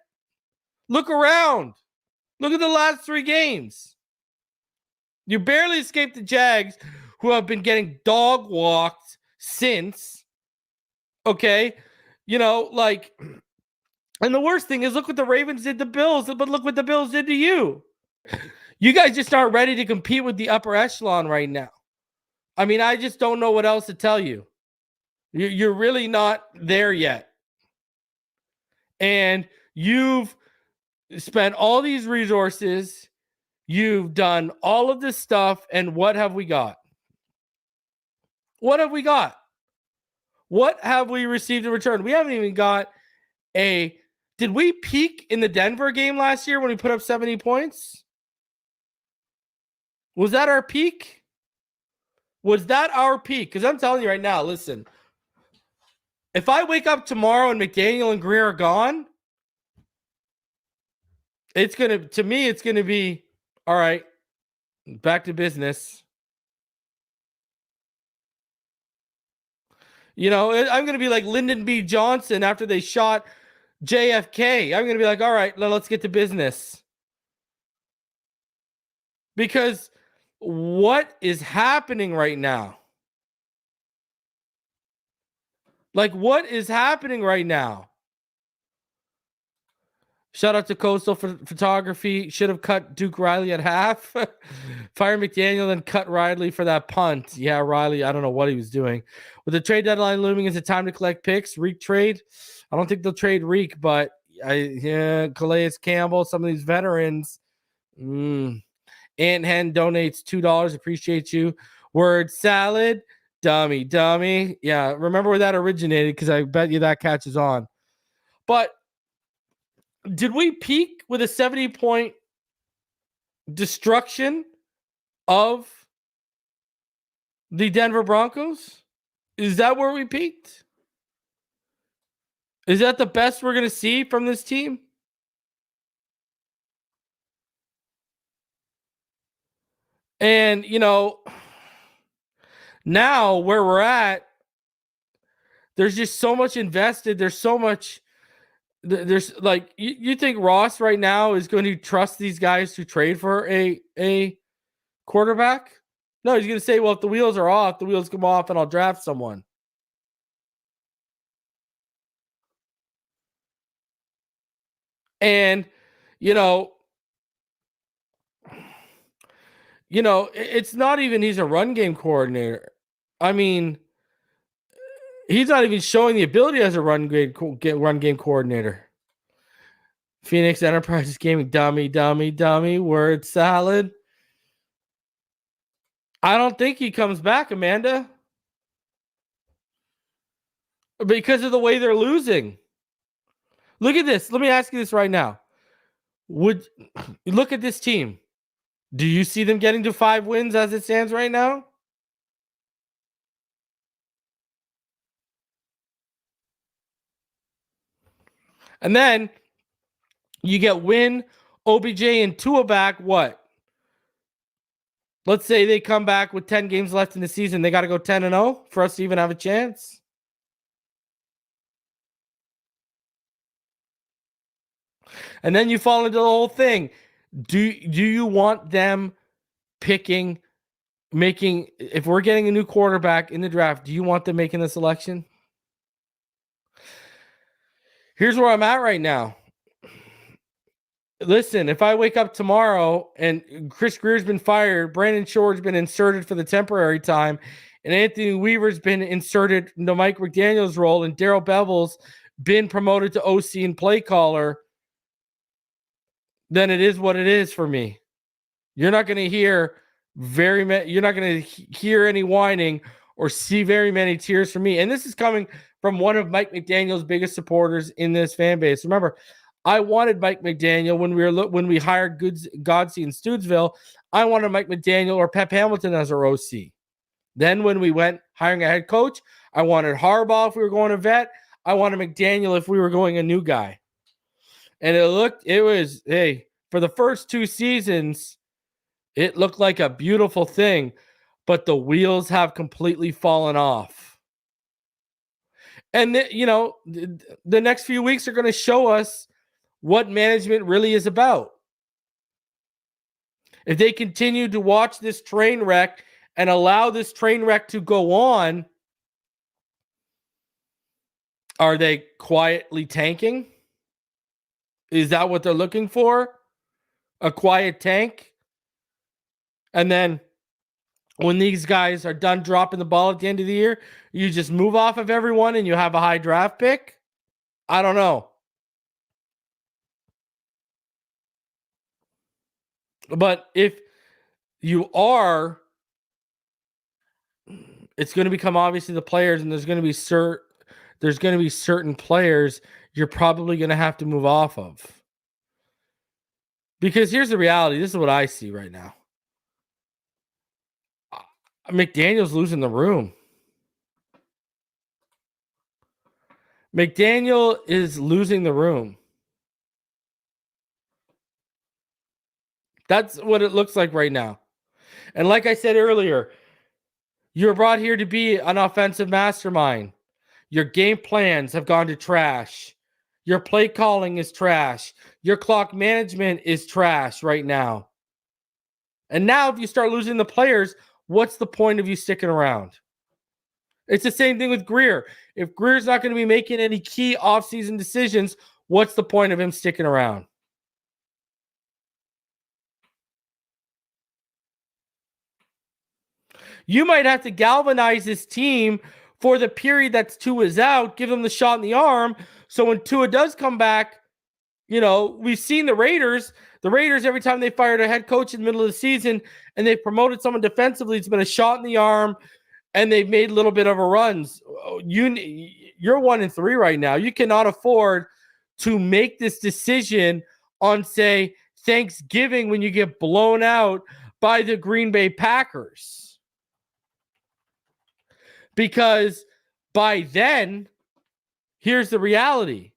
Look around. Look at the last 3 games. You barely escaped the Jags, who have been getting dog walked since. Okay, and the worst thing is, look what the Ravens did to Bills, but look what the Bills did to you. You guys just aren't ready to compete with the upper echelon right now. I mean, I just don't know what else to tell you. You're really not there yet. And you've spent all these resources. You've done all of this stuff. And what have we got? What have we got? What have we received in return? We haven't even got did we peak in the Denver game last year when we put up 70 points? Was that our peak? Was that our peak? Because I'm telling you right now, listen, if I wake up tomorrow and McDaniel and Greer are gone, it's going to be, all right, back to business. I'm going to be like Lyndon B. Johnson after they shot JFK. I'm going to be like, all right, let's get to business. Because what is happening right now? Like, what is happening right now? Shout out to Coastal for photography. Should have cut Duke Riley at half. Fire McDaniel, then cut Riley for that punt. Yeah, Riley, I don't know what he was doing. With the trade deadline looming, is it time to collect picks? Reek trade? I don't think they'll trade Reek, but Calais Campbell, some of these veterans. Ant Hen donates $2. Appreciate you. Word salad. Dummy. Yeah, remember where that originated, because I bet you that catches on. But did we peak with a 70-point destruction of the Denver Broncos? Is that where we peaked? Is that the best we're going to see from this team? And, now where we're at, there's just so much invested. There's so much. There's like, you think Ross right now is going to trust these guys to trade for a quarterback? No, he's going to say, well, if the wheels are off, the wheels come off and I'll draft someone. And, it's not even he's a run game coordinator. I mean, he's not even showing the ability as a run game coordinator. Phoenix Enterprises Gaming, dummy, word salad. I don't think he comes back, Amanda, because of the way they're losing. Look at this. Let me ask you this right now. Look at this team. Do you see them getting to 5 wins as it stands right now? And then you get Win, OBJ, and Tua back. What? Let's say they come back with 10 games left in the season. They got to go 10-0 for us to even have a chance. And then you fall into the whole thing. Do you want them if we're getting a new quarterback in the draft, do you want them making the selection? Here's where I'm at right now. Listen, if I wake up tomorrow and Chris Greer's been fired, Brandon Shore's been inserted for the temporary time, and Anthony Weaver's been inserted into Mike McDaniel's role, and Darrell Bevel's been promoted to OC and play caller, then it is what it is for me. You're not going to hear you're not going to hear any whining or see very many tears from me. And this is coming from one of Mike McDaniel's biggest supporters in this fan base. Remember, I wanted Mike McDaniel when we hired Godsey and Stoodsville. I wanted Mike McDaniel or Pep Hamilton as our OC. Then when we went hiring a head coach, I wanted Harbaugh if we were going a vet. I wanted McDaniel if we were going a new guy. And for the first 2 seasons, it looked like a beautiful thing, but the wheels have completely fallen off. And the next few weeks are going to show us what management really is about. If they continue to watch this train wreck and allow this train wreck to go on, are they quietly tanking? Is that what they're looking for? A quiet tank? And then when these guys are done dropping the ball at the end of the year, you just move off of everyone and you have a high draft pick? I don't know. But if you are, it's going to become obviously the players, and there's going to be certain players you're probably going to have to move off of. Because here's the reality. This is what I see right now. McDaniel's losing the room. McDaniel is losing the room. That's what it looks like right now. And like I said earlier, you're brought here to be an offensive mastermind. Your game plans have gone to trash. Your play calling is trash. Your clock management is trash right now. And now if you start losing the players, what's the point of you sticking around? It's the same thing with Grier. If Grier's not going to be making any key offseason decisions, what's the point of him sticking around? You might have to galvanize this team for the period that Tua is out, give them the shot in the arm. So when Tua does come back, we've seen the Raiders. The Raiders, every time they fired a head coach in the middle of the season and they promoted someone defensively, it's been a shot in the arm and they've made a little bit of a runs. You're 1-3 right now. You cannot afford to make this decision on, say, Thanksgiving when you get blown out by the Green Bay Packers. Because by then, here's the reality.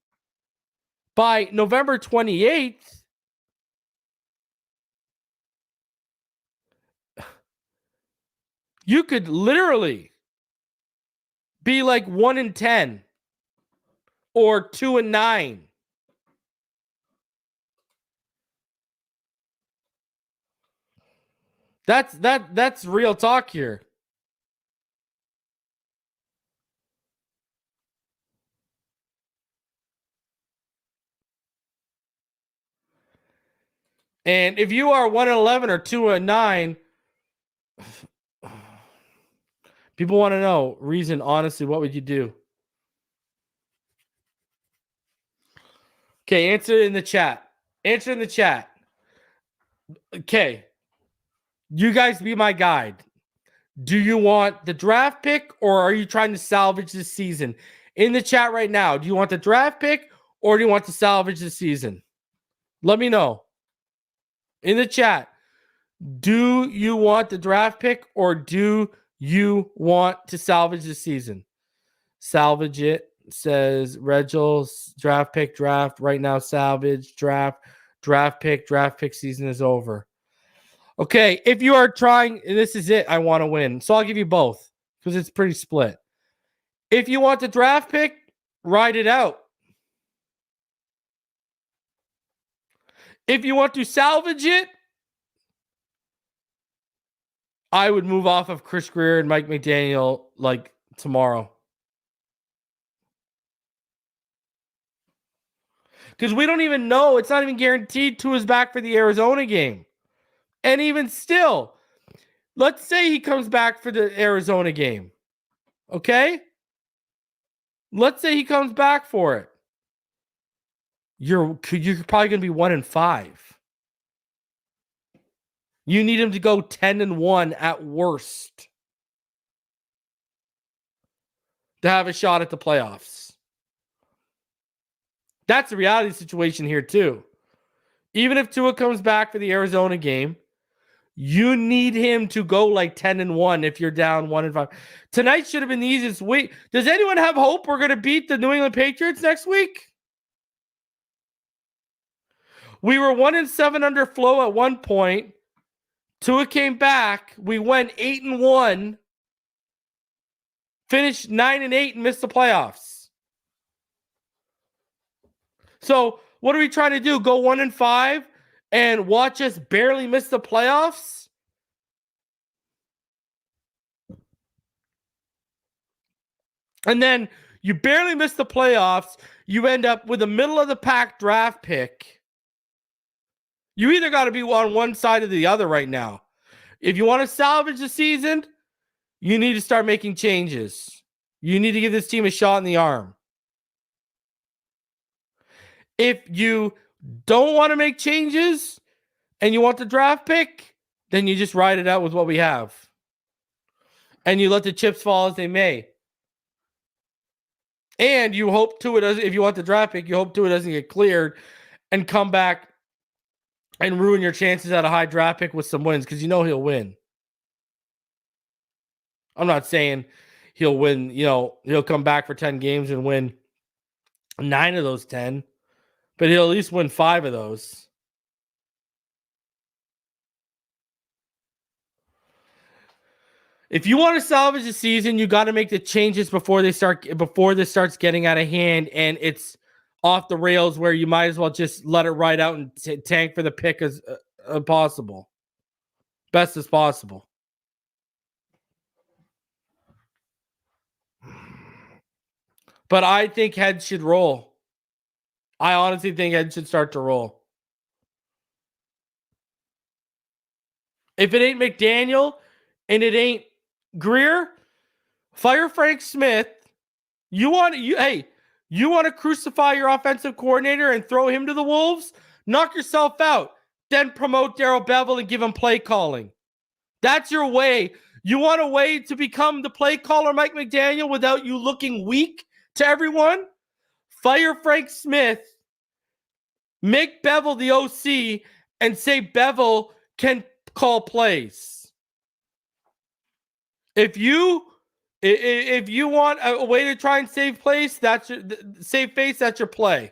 By November 28th, you could literally be like 1-10 or 2-9. That's real talk here. And if you are 1-11 or 2-9, people want to know, reason, honestly, what would you do? Okay, answer in the chat. Answer in the chat. Okay. You guys be my guide. Do you want the draft pick or are you trying to salvage this season? In the chat right now, do you want the draft pick or do you want to salvage the season? Let me know. In the chat, do you want the draft pick or do you want to salvage the season? Salvage it, says Reginald's draft pick, draft right now, salvage, draft pick season is over. Okay, if you are trying, this is it, I want to win. So I'll give you both because it's pretty split. If you want the draft pick, ride it out. If you want to salvage it, I would move off of Chris Greer and Mike McDaniel like tomorrow. Because we don't even know. It's not even guaranteed Tua's back for the Arizona game. And even still, let's say he comes back for the Arizona game. Okay? Let's say he comes back for it. You're probably going to be 1-5. You need him to go 10-1 at worst to have a shot at the playoffs. That's the reality situation here too. Even if Tua comes back for the Arizona game, you need him to go like 10-1 if you're down 1-5. Tonight should have been the easiest week. Does anyone have hope we're going to beat the New England Patriots next week? We were 1-7 under Flo at one point. Tua came back. We went 8-1, finished 9-8, and missed the playoffs. So what are we trying to do? Go 1-5 and watch us barely miss the playoffs? And then you barely miss the playoffs. You end up with a middle of the pack draft pick. You either got to be on one side or the other right now. If you want to salvage the season, you need to start making changes. You need to give this team a shot in the arm. If you don't want to make changes and you want the draft pick, then you just ride it out with what we have. And you let the chips fall as they may. And you hope Tua doesn't, if you want the draft pick, you hope Tua doesn't get cleared and come back and ruin your chances at a high draft pick with some wins, because you know he'll win. I'm not saying he'll win, he'll come back for 10 games and win 9 of those 10, but he'll at least win 5 of those. If you want to salvage the season, you got to make the changes before this starts getting out of hand and it's off the rails, where you might as well just let it ride out and tank for the pick as possible. Best as possible. But I think heads should roll. I honestly think heads should start to roll. If it ain't McDaniel and it ain't Greer, fire Frank Smith. You want to crucify your offensive coordinator and throw him to the wolves? Knock yourself out. Then promote Darrell Bevell and give him play calling. That's your way. You want a way to become the play caller, Mike McDaniel, without you looking weak to everyone? Fire Frank Smith. Make Bevell the OC and say Bevell can call plays. If you want a way to try and save face, that's your play.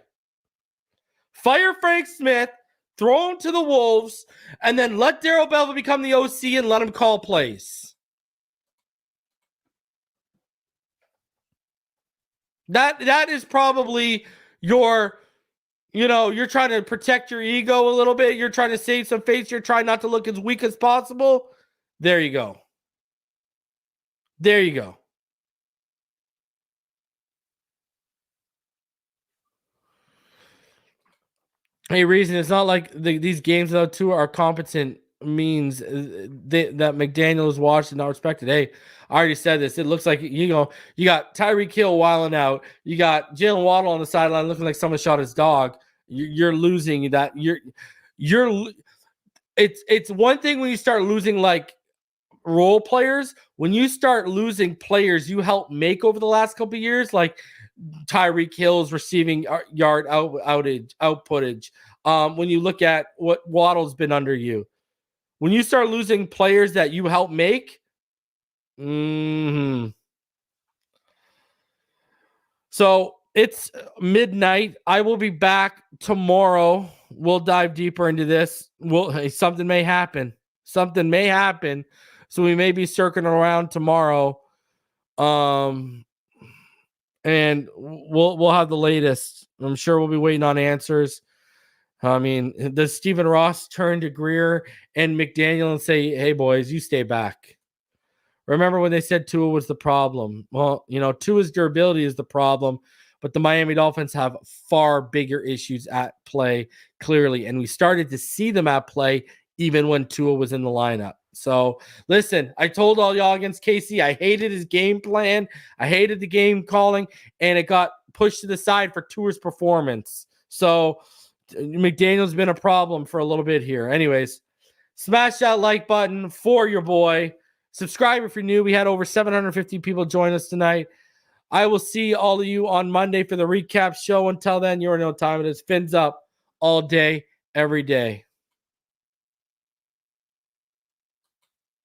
Fire Frank Smith, throw him to the wolves, and then let Darrell Bevell become the OC and let him call plays. That is probably your, you're trying to protect your ego a little bit. You're trying to save some face. You're trying not to look as weak as possible. There you go. There you go. Hey, Reason, it's not like these games, though, too, are competent means that McDaniel is watched and not respected. Hey, I already said this. It looks like, you got Tyreek Hill wilding out. You got Jalen Waddle on the sideline looking like someone shot his dog. You're losing that. It's one thing when you start losing, like, role players. When you start losing players you helped make over the last couple of years, like Tyreek Hill's receiving yard outputage. When you look at what Waddle's been under you, when you start losing players that you helped make, So it's midnight. I will be back tomorrow. We'll dive deeper into this. Something may happen. Something may happen. So we may be circling around tomorrow. And we'll have the latest. I'm sure we'll be waiting on answers. I mean, does Stephen Ross turn to Greer and McDaniel and say, hey, boys, you stay back? Remember when they said Tua was the problem? Well, Tua's durability is the problem, but the Miami Dolphins have far bigger issues at play, clearly. And we started to see them at play even when Tua was in the lineup. So, listen, I told all y'all against KC, I hated his game plan. I hated the game calling, and it got pushed to the side for Tua's performance. So, McDaniel's been a problem for a little bit here. Anyways, smash that like button for your boy. Subscribe if you're new. We had over 750 people join us tonight. I will see all of you on Monday for the recap show. Until then, you already know what time it is. Fins up all day, every day.